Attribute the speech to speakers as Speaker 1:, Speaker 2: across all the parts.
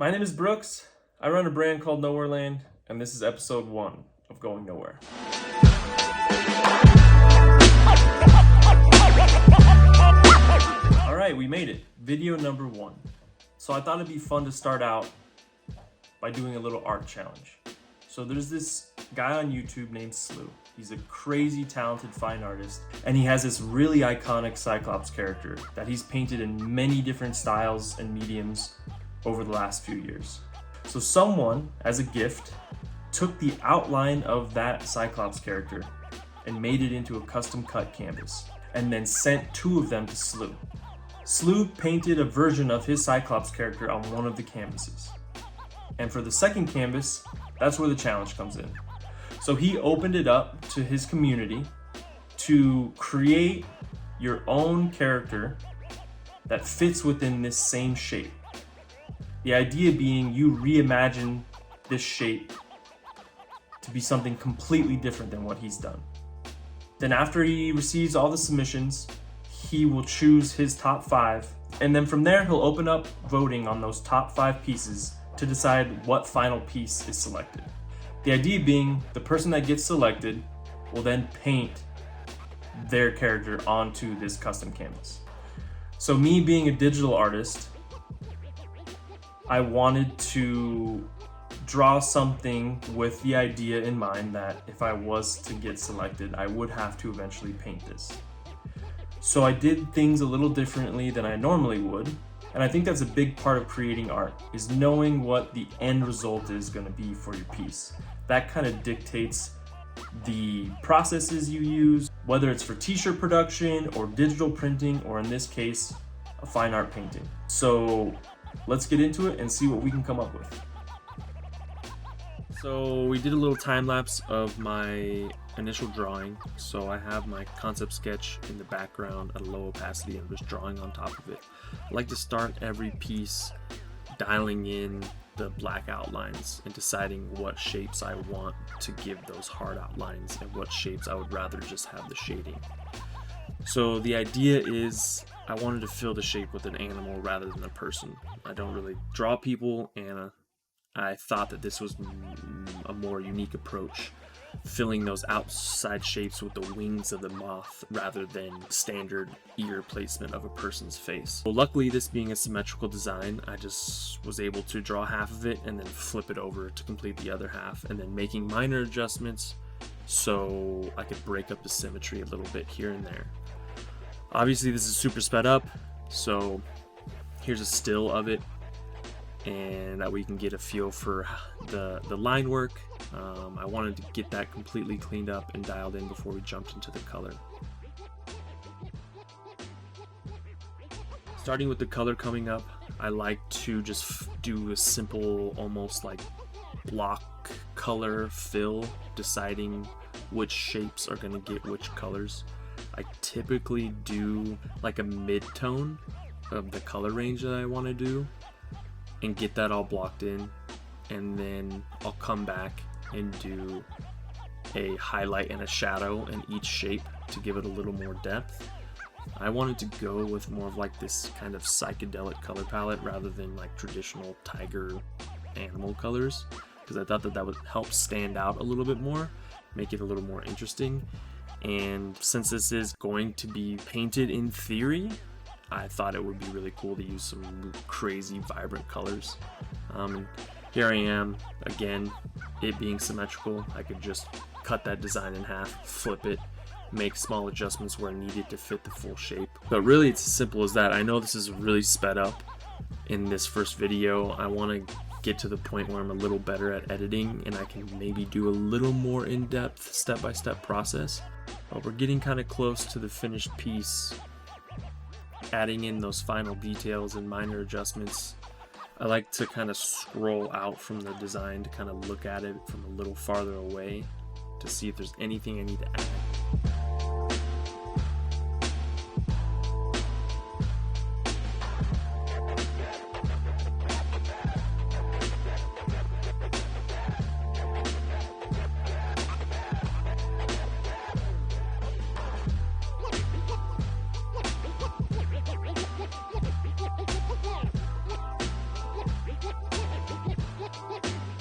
Speaker 1: My name is Brooks. I run a brand called Nowhere Land, and this is episode 1 of Going Nowhere. Alright, we made it. Video number 1. So I thought it'd be fun to start out by doing a little art challenge. So there's this guy on YouTube named Slew. He's a crazy talented fine artist, and he has this really iconic Cyclops character that he's painted in many different styles and mediums over the last few years. So someone, as a gift, took the outline of that Cyclops character and made it into a custom cut canvas, and then sent 2 of them to Slew. Slew painted a version of his Cyclops character on one of the canvases. And for the second canvas, that's where the challenge comes in. So he opened it up to his community to create your own character that fits within this same shape. The idea being you reimagine this shape to be something completely different than what he's done. Then after he receives all the submissions, he will choose his top 5, and then from there he'll open up voting on those top 5 pieces to decide what final piece is selected. The idea being the person that gets selected will then paint their character onto this custom canvas. So me being a digital artist, I wanted to draw something with the idea in mind that if I was to get selected, I would have to eventually paint this. So I did things a little differently than I normally would, and I think that's a big part of creating art, is knowing what the end result is going to be for your piece. That kind of dictates the processes you use, whether it's for t-shirt production or digital printing, or in this case, a fine art painting. So let's get into it and see what we can come up with. So we did a little time lapse of my initial drawing. So I have my concept sketch in the background at a low opacity and just drawing on top of it. I like to start every piece dialing in the black outlines and deciding what shapes I want to give those hard outlines and what shapes I would rather just have the shading. So the idea is I wanted to fill the shape with an animal rather than a person. I don't really draw people, and I thought that this was a more unique approach, filling those outside shapes with the wings of the moth rather than standard ear placement of a person's face. Well, luckily, this being a symmetrical design, I just was able to draw half of it and then flip it over to complete the other half, and then making minor adjustments so I could break up the symmetry a little bit here and there. Obviously, this is super sped up, so here's a still of it, and that we can get a feel for the line work. I wanted to get that completely cleaned up and dialed in before we jumped into the color. Starting with the color coming up, I like to just do a simple, almost like block color fill, deciding which shapes are going to get which colors. I typically do like a mid-tone of the color range that I want to do and get that all blocked in, and then I'll come back and do a highlight and a shadow in each shape to give it a little more depth. I wanted to go with more of like this kind of psychedelic color palette rather than like traditional tiger animal colors, because I thought that that would help stand out a little bit more, make it a little more interesting. And since this is going to be painted in theory, I thought it would be really cool to use some crazy vibrant colors. And here I am again, it being symmetrical. I could just cut that design in half, flip it, make small adjustments where needed to fit the full shape. But really it's as simple as that. I know this is really sped up in this first video. I want to get to the point where I'm a little better at editing and I can maybe do a little more in-depth step-by-step process. But we're getting kind of close to the finished piece, adding in those final details and minor adjustments. I like to kind of scroll out from the design to kind of look at it from a little farther away to see if there's anything I need to add.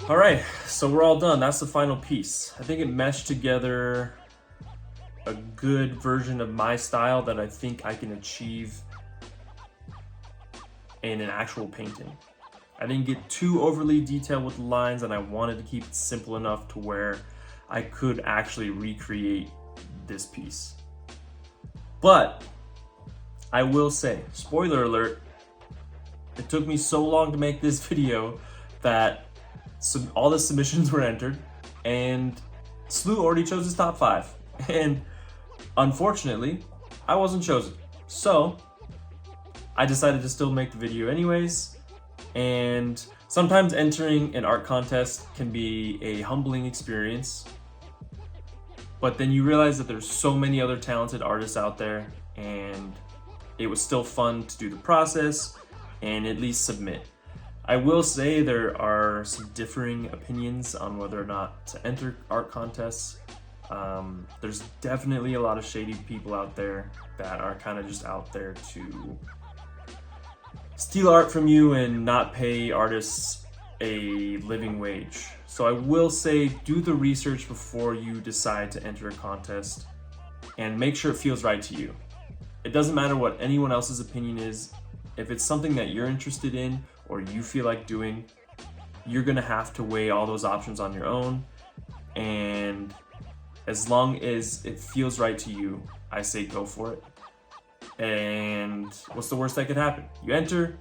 Speaker 1: All right, so we're all done. That's the final piece. I think it meshed together a good version of my style that I think I can achieve in an actual painting. I didn't get too overly detailed with the lines, and I wanted to keep it simple enough to where I could actually recreate this piece. But I will say, spoiler alert, it took me so long to make this video that all the submissions were entered, and Slew already chose his top 5. And unfortunately, I wasn't chosen. So I decided to still make the video anyways. And sometimes entering an art contest can be a humbling experience, but then you realize that there's so many other talented artists out there, and it was still fun to do the process and at least submit. I will say there are some differing opinions on whether or not to enter art contests. There's definitely a lot of shady people out there that are kind of just out there to steal art from you and not pay artists a living wage. So I will say, do the research before you decide to enter a contest and make sure it feels right to you. It doesn't matter what anyone else's opinion is. If it's something that you're interested in or you feel like doing, you're gonna have to weigh all those options on your own. And as long as it feels right to you, I say go for it. And what's the worst that could happen? You enter,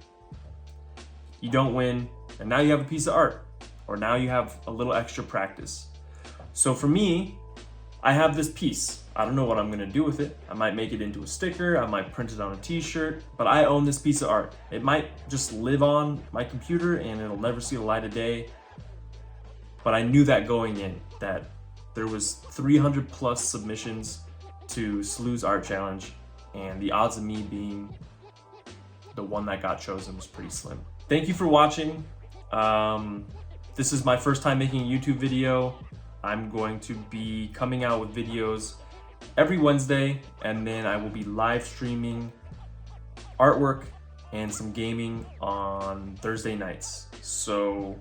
Speaker 1: you don't win, and now you have a piece of art, or now you have a little extra practice. So for me, I have this piece. I don't know what I'm gonna do with it. I might make it into a sticker, I might print it on a t-shirt, but I own this piece of art. It might just live on my computer and it'll never see the light of day. But I knew that going in, that there was 300 plus submissions to Slew's art challenge, and the odds of me being the one that got chosen was pretty slim. Thank you for watching. This is my first time making a YouTube video. I'm going to be coming out with videos every Wednesday, and then I will be live streaming artwork and some gaming on Thursday nights. So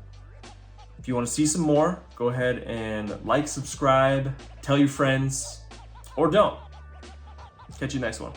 Speaker 1: if you want to see some more, go ahead and like, subscribe, tell your friends, or don't. Catch you next one.